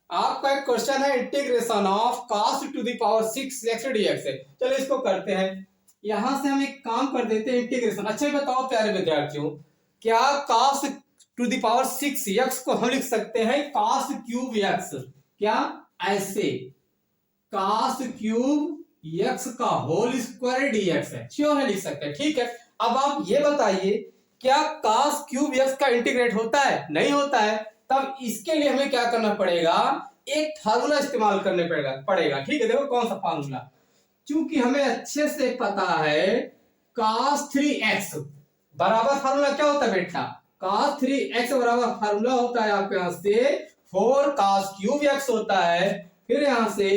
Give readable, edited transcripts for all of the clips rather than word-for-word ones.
आपका एक क्वेश्चन है integration of cos to the power 6x dx है। चलो इसको करते हैं। यहां से हम एक काम कर देते हैं इंटीग्रेशन। अच्छा बताओ प्यारे विद्यार्थियों, क्या cos to the power 6x को हम लिख सकते हैं cos क्यूब x? क्या ऐसे cos क्यूब x का होल स्क्वायर dx है? श्योर है, लिख सकते हैं। ठीक है, अब आप ये बताइए क्या cos क्यूब x का इंटीग्रेट होता है? नहीं होता है। तब इसके लिए हमें क्या करना पड़ेगा? एक फार्मूला इस्तेमाल करने पड़ेगा। ठीक है, देखो कौन सा फार्मूला। चूंकि हमें अच्छे से पता है cos 3x बराबर फार्मूला क्या होता है बेटा? cos 3x बराबर फार्मूला होता है आपके यहां से 4 cos क्यूब x होता है, फिर यहां से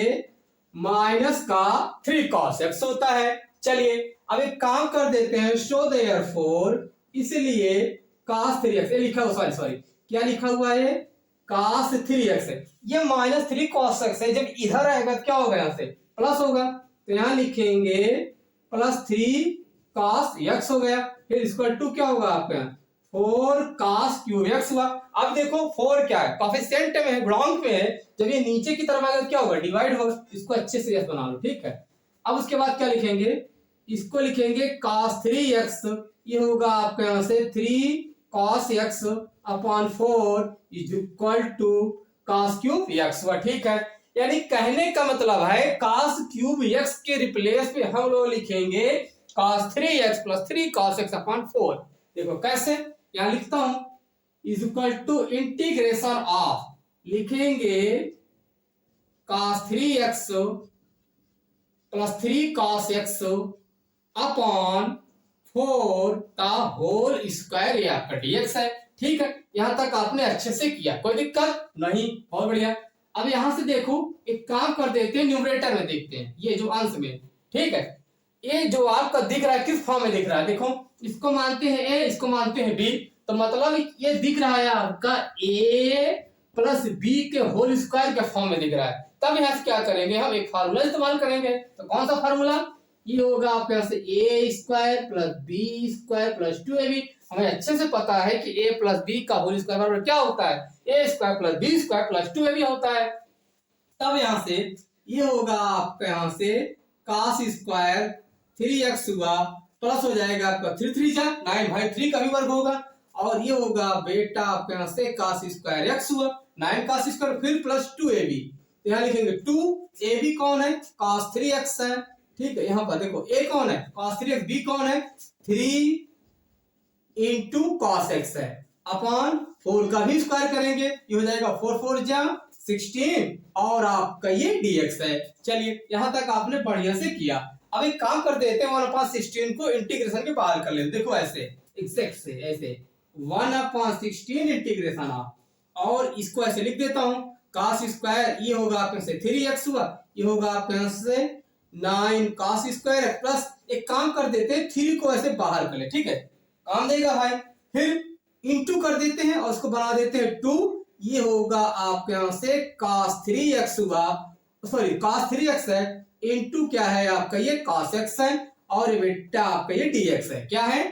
माइनस का 3 cos x होता है। चलिए अब एक काम कर देते हैं, शो देयरफॉर, इसलिए cos 3x ये लिखा हुआ, सॉरी क्या लिखा हुआ है? cos 3x है। ये माइनस 3 cos x है। जब इधर आएगा तो क्या होगा? यहां से प्लस होगा, तो यहां लिखेंगे प्लस 3 cos x हो गया। फिर इक्वल टू क्या होगा आपका? 4 cos क्यूब x हुआ। अब देखो 4 क्या है? कोफिशिएंट में है, गुणांक में है। जब ये नीचे की तरफ आएगा क्या होगा? डिवाइड होगा। इसको अच्छे से यस बना लो। ठीक है, अब उसके बाद क्या लिखेंगे? इसको लिखेंगे cos 3x, ये होगा आपके यहां से 3 cos x upon 4 is equal to cos cube x हुआ। ठीक है, यानी कहने का मतलब है cos क्यूब x के रिप्लेस पे हम लोग लिखेंगे cos 3x plus 3 cos x upon 4। देखो कैसे, यहां लिखता हूं is equal to integration of, लिखेंगे cos 3x plus 3 cos x upon 4 का होल स्क्वायर, ये आपका dx है। ठीक है, यहां तक आपने अच्छे से किया, कोई दिक्कत नहीं, बहुत बढ़िया। अब यहां से देखो एक काम कर देते हैं, न्यूमरेटर में देखते हैं, ये जो अंश में। ठीक है, ये जो आपका दिख रहा है किस फॉर्म में दिख रहा है? देखो इसको मानते हैं a, इसको मानते हैं b, तो मतलब ये दिख रहा है आपका a प्लस b के होल स्क्वायर के फॉर्म में दिख रहा है। तब यहां से क्या करेंगे? हम एक फार्मूला इस्तेमाल करेंगे। तो कौन सा फार्मूला? ये होगा आपके यहां से a square plus b square plus 2ab। हमें अच्छे से पता है कि a प्लस b का होल स्क्वायर बराबर क्या होता है? a square plus b square plus 2ab होता है। तब यहां से ये होगा आपका यहां से cos स्क्वायर 3x हुआ, प्लस हो जाएगा आपका 3 3 जा 9 भाई 3 का भी वर्ग होगा, और ये होगा बेटा आपके यहां से cos स्क्वायर x हुआ 9 cos स्क्वायर, फिर प्लस 2ab। तो यहां लिखेंगे 2ab कौन है? cos 3x है। ठीक है, यहां पर देखो a कौन है? cos 3x, b कौन है? 3 इंटू cos x है, अपॉन 4 का भी स्क्वायर करेंगे, ये हो जाएगा 4 4 जा 16, और आपका ये dx है। चलिए यहां तक आपने बढ़िया से किया। अब एक काम कर देते हैं, 1/16 को इंटीग्रेशन के बाहर कर लेते। देखो ऐसे एग्जैक्ट से ऐसे 1/16 इंटीग्रेशन ऑफ, और इसको ऐसे लिख देता हूं cos स्क्वायर, ये होगा आपके से 3x हुआ, ये होगा आपके यहां से 9 cos स्क्वायर प्लस, एक काम कर देते हैं 3 को ऐसे बाहर कर ले। ठीक है, काम देगा भाई। फिर इंटू कर देते हैं और उसको बना देते हैं 2, ये होगा आपके यहां से cos 3x हुआ, सॉरी cos 3x है, इंटू क्या है आपका? ये cos x है, और ये बेटा आपका ये dx है। क्या है?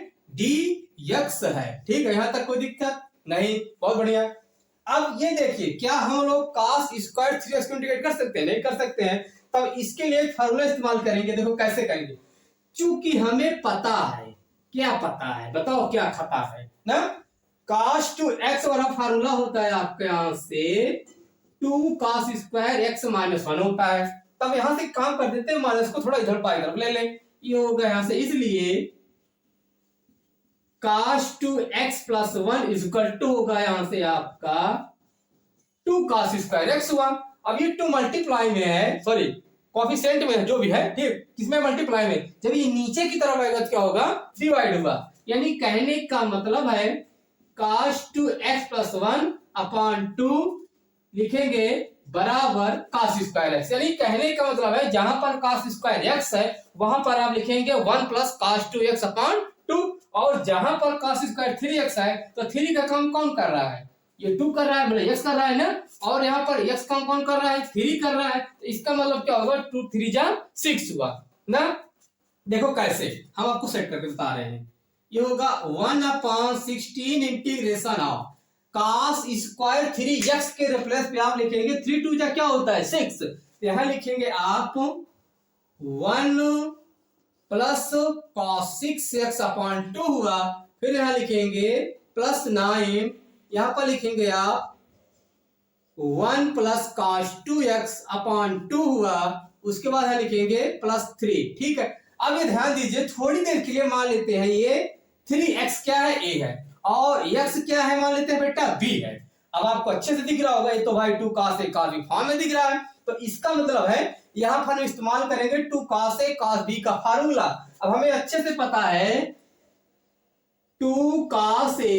dx है। ठीक है, यहां तक कोई दिक्कत नहीं, बहुत बढ़िया। अब ये देखिए, क्या हम लोग cos स्क्वायर 3x को इंटीग्रेट कर सकते हैं? नहीं कर सकते हैं। तब इसके लिए एक फार्मूला इस्तेमाल करेंगे। देखो कैसे करेंगे, चूंकि हमें पता है, क्या पता है बताओ? क्या पता है ना? cos टू x वाला फार्मूला होता है आपके यहां से 2 cos स्क्वायर x माइनस 1 होता है। तब यहां से काम कर देते हैं, माइनस को थोड़ा इधर बाई तरफ ले लें, ये होगा यहां से, इसलिए cos two x plus 1 is equal to होगा यहां से आपका 2 cos स्क्वायर x हुआ। अब ये 2 मल्टीप्लाई में है, सॉरी कोफिशिएंट में है, जो भी है, ठीक, किसमें? मल्टीप्लाई में। जब ये नीचे की तरफ आएगा तो क्या होगा? डिवाइड हुआ। यानी कहने का मतलब है cos two x plus 1 upon 2 लिखेंगे बराबर cos स्क्वायर x। यानी कहने का मतलब है जहां पर cos स्क्वायर x है वहां पर आप लिखेंगे 1 प्लस cos 2x अपॉन 2, और जहां पर cos स्क्वायर 3x है तो 3 का काम कौन कर रहा है? ये 2 कर रहा है, मतलब x कर रहा है ना, और यहाँ पर x काम कौन कर रहा है? 3 कर रहा है। तो इसका मतलब क्या होगा? 2 3 जा 6 हुआ ना। देखो कैसे, हम आपको सेट करके बता रहे हैं। ये होगा 1/16 integration of cos square 3x के रिप्लेस पे आप लिखेंगे 3 2 जा क्या होता है 6, तो यहां लिखेंगे आप 1 प्लस cos 6x अपॉन 2 हुआ, फिर यहां लिखेंगे प्लस 9, यहां पर लिखेंगे आप 1 प्लस cos 2x अपॉन 2 हुआ, उसके बाद यहां लिखेंगे प्लस 3। ठीक है, अब ये ध्यान दीजिए, थोड़ी देर के लिए मान लेते हैं ये 3x क्या है a है और x क्या है मान लेते हैं बेटा b है। अब आपको अच्छे से दिख रहा होगा, ये तो भाई 2 cos a cos b form में दिख रहा है, तो इसका मतलब है यहां पर हम इस्तेमाल करेंगे 2 cos a cos b का फार्मूला। अब हमें अच्छे से पता है 2 cos a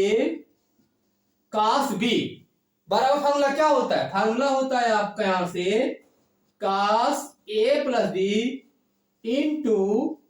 cos b बराबर फार्मूला क्या होता है, फार्मूला होता है आपका यहां से cos a plus b into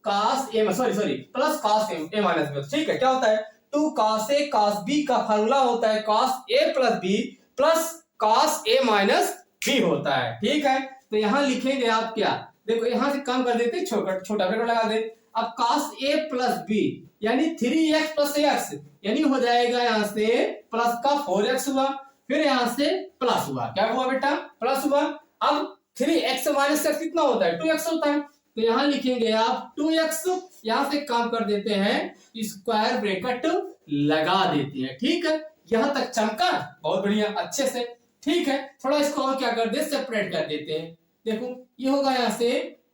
cos a sorry plus cos a minus b। ठीक है, क्या होता है 2 cos a cos b का फार्मूला होता है cos a plus b plus cos a minus b होता है। ठीक है, तो यहां लिखेंगे आप क्या, देखो यहां से कम कर देते, छोटा ब्रैकेट लगा दे। अब cos a प्लस b यानी 3x प्लस x यानी हो जाएगा यहां से प्लस का 4x हुआ, फिर यहां से प्लस हुआ, क्या हुआ बेटा प्लस हुआ। अब 3x माइनस x कितना होता है 2x होता है, तो यहां लिखेंगे आप 2x, यहां से काम कर देते हैं स्क्वायर ब्रैकेट लगा देते हैं। ठीक है, यहां तक चमका, बहुत बढ़िया अच्छे से। ठीक है, थोड़ा इसको और क्या कर दे सेपरेट कर देते हैं। देखो ये होगा यहां से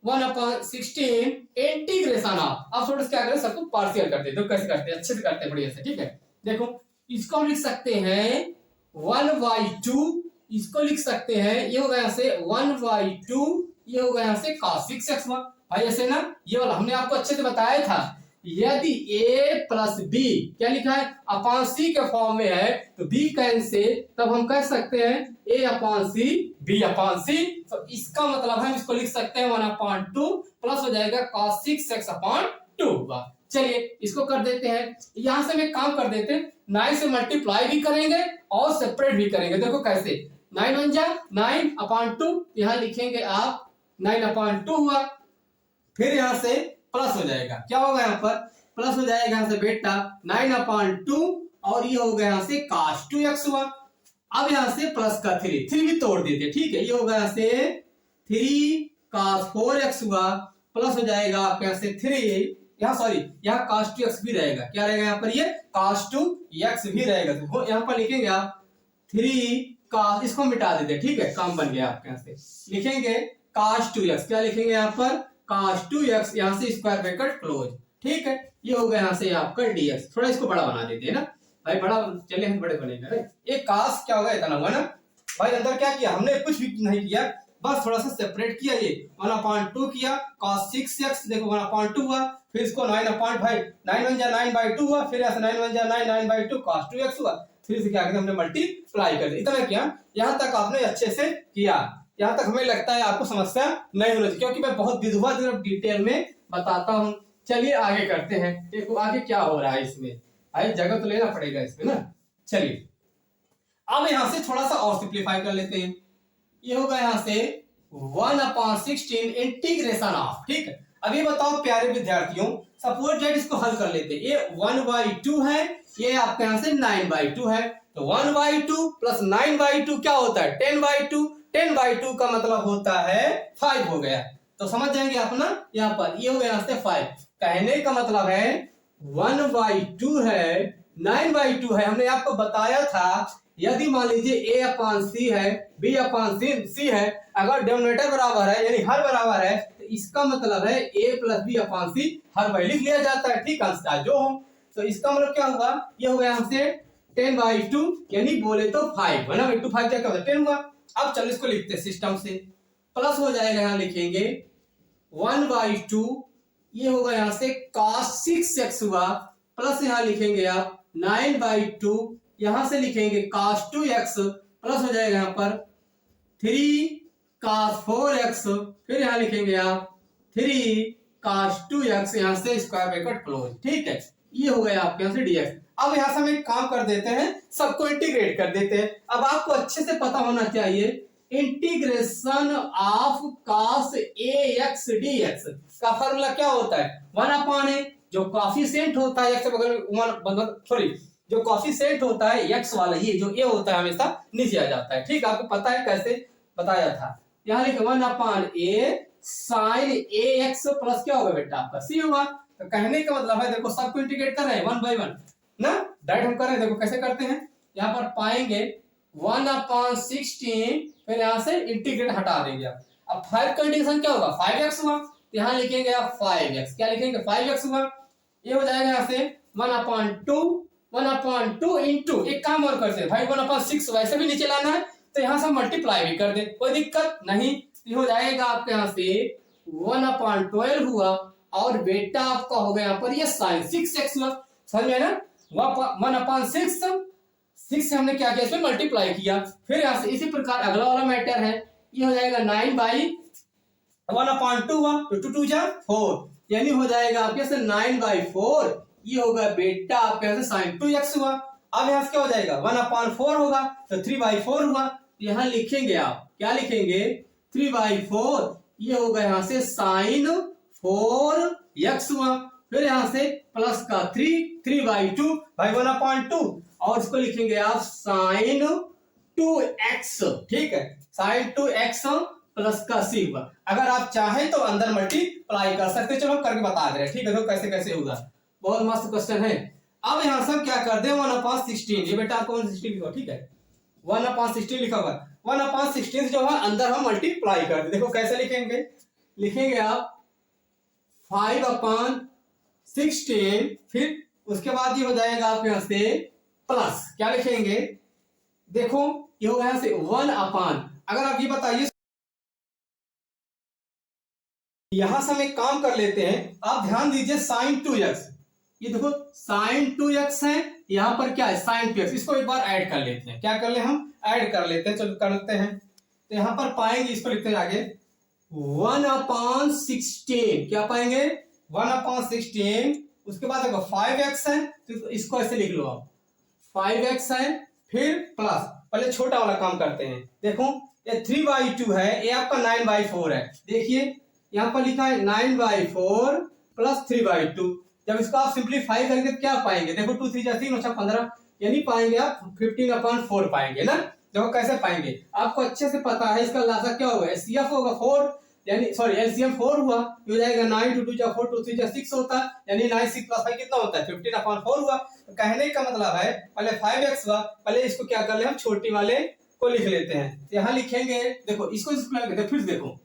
1/16 इंटीग्रेशन ऑफ, अब थोड़ा क्या करें सबको पार्शियल कर देते, कैसे करते हैं अच्छे से करते हैं बढ़िया से। ठीक है, देखो इसको हम लिख सकते हैं 1/2, इसको लिख सकते हैं ये होगा यहां से 1/2, ये होगा यहां से cos 6x हुआ। भाई ऐसे ना, ये वाला हमने आपको अच्छे से बताया था, यदि a प्लस b क्या लिखा है अपॉन c के फॉर्म में है तो b कैंसिल, तब हम कह सकते हैं a upon c b upon c, तो इसका मतलब हम इसको लिख सकते हैं 1/2 प्लस हो जाएगा cos 6x अपॉन 2 हुआ। चलिए इसको कर देते हैं, यहां से हम एक काम कर देते हैं 9 से मल्टीप्लाई भी करेंगे और सेपरेट भी करेंगे। देखो कैसे 9 1 जा 9/2, यहां लिखेंगे आप 9/2 हुआ, फिर यहां से प्लस हो जाएगा, क्या होगा यहां पर प्लस हो जाएगा यहां से बेटा 9/2 और ये हो गया यहां से cos 2x हुआ। अब यहां से प्लस का 3 भी तोड़ देते। ठीक है, ये होगा यहां से 3 cos 4x हुआ, प्लस हो जाएगा आपके यहां से 3, यहाँ सॉरी यहाँ cos 2x भी रहेगा, क्या रहेगा यहाँ पर ये cos 2x भी रहेगा, तो यहाँ पर लिखेंगे आप 3 cos, इसको मिटा देते। ठीक है, काम बन गया आपके यहाँ से, लिखेंगे cos 2x, क्या लिखेंगे यहाँ पर cos 2x, यहाँ से स्क्वायर ब्रैकेट क्लोज। ठीक है, ये हो गया यहाँ से आपका dx, थोड़ा इसको बड़ा बना देते हैं ना भाई, बड़ा चलिए हम बड़े बनेगा। ये cos क्या होगा इतना हुआ ना भाई, अंदर क्या किया हमने कुछ भी नहीं किया, बस थोड़ा सा सेपरेट किया, ये 1/2 किया cos 6x, देखो 1/2 हुआ, फिर इसको 9 1 जा 9/2 हुआ, फिर ऐसे 9 1 जा 9/2 cos 2x हुआ, फिर से क्या किया हमने मल्टीप्लाई कर दिया, इतना किया। यहां तक आपने अच्छे से किया, यहां तक हमें लगता है आपको समस्या नहीं होनी चाहिए, क्योंकि मैं बहुत विधुवत डिटेल में बताता हूं। चलिए आगे करते हैं, देखो आगे क्या हो रहा है इसमें, भाई जगह तो लेना पड़ेगा इसमें ना। चलिए अब यहां से थोड़ा सा और सिंप्लीफाई कर लेते हैं, ये होगा यहां से 1/16 इंटीग्रेशन ऑफ। ठीक है, अब ये बताओ प्यारे विद्यार्थियों, सपोज दैट इसको हल कर लेते हैं, ये 1/2 है, ये आपके यहां से 9/2 है, तो 1/2 प्लस 9/2 क्या होता है 10/2, 10/2 का मतलब होता है 5 हो गया, तो समझ जाएंगे आप ना, यहाँ पर ये हो गया यहां से 5, कहने का मतलब है 1/2 है 9/2 है। हमने आपको बताया था यदि मान लीजिए a अपॉन c है b अपॉन c है, अगर डिनोमिनेटर बराबर है यानी हर बराबर है, तो इसका मतलब है a plus b upon c हर वही लिख लिया जाता है। ठीक है, जो हो, तो इसका मतलब क्या हुआ, ये हो गया यहां से 10/2 यानी बोले तो 5 है ना, 5 क्या होता है 10 हुआ। अब चलो इसको लिखते हैं सिस्टम से, प्लस हो जाएगा, यहां लिखेंगे 1/2, ये होगा यहां से cos 6x हुआ, प्लस यहां लिखेंगे आप 9/2, यहां से लिखेंगे cos 2x, प्लस हो जाएगा यहां पर 3 cos 4x, फिर यहां लिखेंगे आप 3 cos 2x, यहां से स्क्वायर ब्रैकेट क्लोज। ठीक है, ये हो गया आपके यहां से dx। अब यहां से हम एक काम कर देते हैं, सबको इंटीग्रेट कर देते हैं। अब आपको अच्छे से पता होना चाहिए integration of cos ax dx का फॉर्मूला क्या होता है 1/a, जो कोएफिशिएंट होता है x के बगल में 1 सॉरी जो कॉफिशिएंट होता है एक्स वाला, ये जो ए होता है हमेशा नीचे आ जाता है। ठीक, आपको पता है कैसे बताया था। यहाँ लिखे 1/a साइन ए एक्स प्लस क्या होगा बेटा आपका सी होगा। तो कहने का मतलब है देखो सबको इंटीग्रेट कर रहे हैं 1 by 1 ना, डायरेक्ट हम कर रहे हैं। देखो कैसे करते हैं, यहाँ पर पाएंगे 1/16, फिर यहाँ से इंटीग्रेट हटा देंगे आप। अब 5 का इंटीग्रेशन क्या होगा 5x हुआ, तो यहाँ लिखेंगे आप 5x, क्या लिखेंगे 5x हुआ। ये हो जाएगा यहाँ से 1/2 इंटू, एक काम और करते हैं भाई 1/6 वैसे भी नीचे लाना है तो यहाँ से मल्टीप्लाई भी कर दे, कोई दिक्कत नहीं। ये हो जाएगा आपके यहाँ से 1/12 हुआ, और बेटा आपका हो गया यहाँ पर ये साइन 6x हुआ, समझ में ना। 1/6 से हमने क्या किया, इसमें मल्टीप्लाई किया। फिर यहाँ से इसी प्रकार अगला वाला मैटर है, ये हो जाएगा 9/1/2 हुआ, तो 2 2 जा 4, यानी हो जाएगा आपके से 9/4। ये होगा बेटा आपके यहाँ से साइन 2x हुआ। अब यहाँ से क्या हो जाएगा 1/4 होगा, तो 3/4 हुआ। यहाँ लिखेंगे आप, क्या लिखेंगे 3/4, ये होगा यहाँ से साइन 4x हुआ। फिर यहाँ से प्लस का 3/2 भाई 1/2, और इसको लिखेंगे आप साइन 2x, ठीक है, साइन 2x प्लस का c हुआ। अगर आप चाहें तो अंदर मल्टीप्लाई कर सकते, चलो हम करके बता दे रहे हैं, ठीक है, तो कैसे कैसे होगा, बहुत मस्त क्वेश्चन है। अब यहाँ सब क्या कर दे 1/16, ये बेटा आपको 1/16 लिखा, ठीक है 1/16 लिखा हुआ, 1/16 जो है अंदर हम मल्टीप्लाई कर दे। देखो कैसे लिखेंगे, लिखेंगे आप 5/16, फिर उसके बाद ये हो जाएगा आप यहाँ से प्लस, क्या लिखेंगे, देखो ये होगा यहाँ से 1/, अगर आप ये बताइए, यहां से हम एक काम कर लेते हैं, आप ध्यान दीजिए साइन 2x, ये देखो साइन 2x है, यहाँ पर क्या है साइन 2x, इसको एक बार ऐड कर लेते हैं। क्या कर ले हम ऐड कर लेते हैं, चलो कर लेते हैं। तो यहाँ पर पाएंगे, इसको लिखते हैं आगे 1/16, क्या पाएंगे 1/16, उसके बाद देखो 5x है, तो इसको ऐसे लिख लो आप 5x है, फिर प्लस, पहले छोटा वाला काम करते हैं। देखो ये 3/2 है, ये आपका 9/4 है, देखिए यहाँ पर लिखा है 9/4 प्लस 3/2। जब इसको आप सिंप्लीफाई करेंगे तो क्या पाएंगे, देखो 2 3 3 और 15, यानी पाएंगे आप 15/4 पाएंगे ना। देखो कैसे पाएंगे, आपको अच्छे से पता है इसका लासा क्या होगा, एचसीएफ होगा 4, यानी सॉरी एलसीएम 4 हुआ, हो जाएगा 9 2 2 4 2 3 6 होता है, यानी 9 6 प्लस 5 कितना होता है 15/4 हुआ। तो कहने का मतलब है पहले 5x हुआ, पहले इसको क्या कर ले हम छोटी वाले को लिख लेते हैं। तो यहाँ लिखेंगे, देखो इसको फिर देखो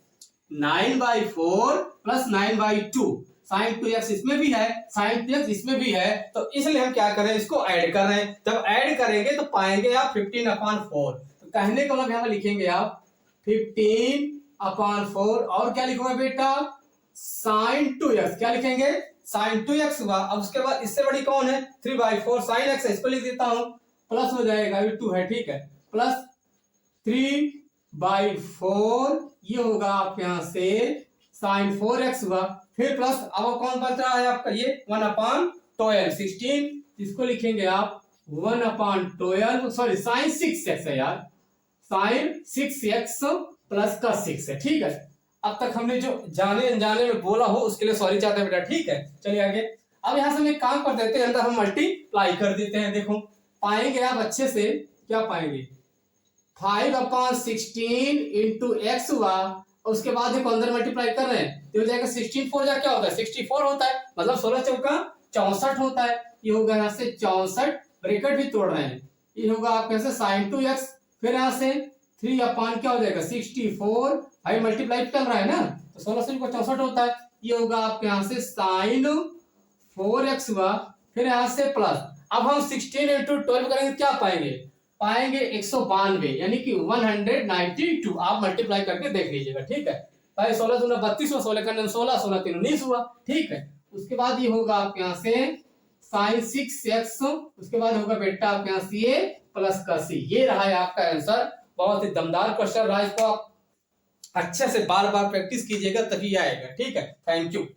9/4 प्लस 9/2, साइन 2x इसमें भी है, साइन 2x इसमें भी है, तो इसलिए हम क्या कर रहे हैं, इसको ऐड कर रहे हैं। जब ऐड करेंगे तो पाएंगे आप 15/4। तो कहने का मतलब यहाँ लिखेंगे आप 15/4, और क्या लिखोगे बेटा साइन 2x, क्या लिखेंगे साइन 2x हुआ। अब उसके बाद इससे बड़ी कौन है 3/4 साइन x है, इसको लिख देता हूं, प्लस हो जाएगा, ये 2 है, ठीक है, प्लस 3/4, ये होगा आपके यहाँ से साइन 4x हुआ, फिर प्लस अब कौन बच रहा है आपका ये 1/12, इसको लिखेंगे आप 1/12, सॉरी साइन 6x है यार, साइन 6x प्लस का 6 है, ठीक है। अब तक हमने जो जाने अनजाने में बोला हो उसके लिए सॉरी चाहते हैं बेटा, ठीक है। चलिए आगे, अब यहाँ से हम एक काम कर देते हैं, अंदर हम मल्टीप्लाई कर देते हैं। देखो पाएंगे आप अच्छे से, क्या पाएंगे 5/16 इंटू एक्स हुआ, और उसके बाद देखो अंदर मल्टीप्लाई कर रहे हैं तो हो जाएगा 16 4 जा क्या होता है 64 होता है, मतलब 16 चौका 64 होता है। ये होगा यहाँ से 64, ब्रैकेट भी तोड़ रहे हैं, ये होगा आपके यहाँ से साइन 2x, फिर यहाँ से 3/, क्या हो जाएगा 64, भाई मल्टीप्लाई चल रहा है ना, तो 16 से 64 होता है। ये होगा आपके यहाँ से साइन 4x हुआ, फिर यहाँ से प्लस, अब हम 16 इंटू 12 करेंगे क्या पाएंगे 192, यानी कि 192। आप मल्टीप्लाई करके देख लीजिएगा, ठीक है भाई। 16 दूना 32 हुआ, 16 का 16, 16 3 19 हुआ, ठीक है। उसके बाद ये होगा आपके यहाँ से साइन 6x, उसके बाद होगा बेटा आपके यहाँ से ये प्लस का c, ये रहा है आपका आंसर। बहुत ही दमदार क्वेश्चन रहा, इसको आप अच्छे से बार बार प्रैक्टिस कीजिएगा तभी आएगा, ठीक है। Thank you.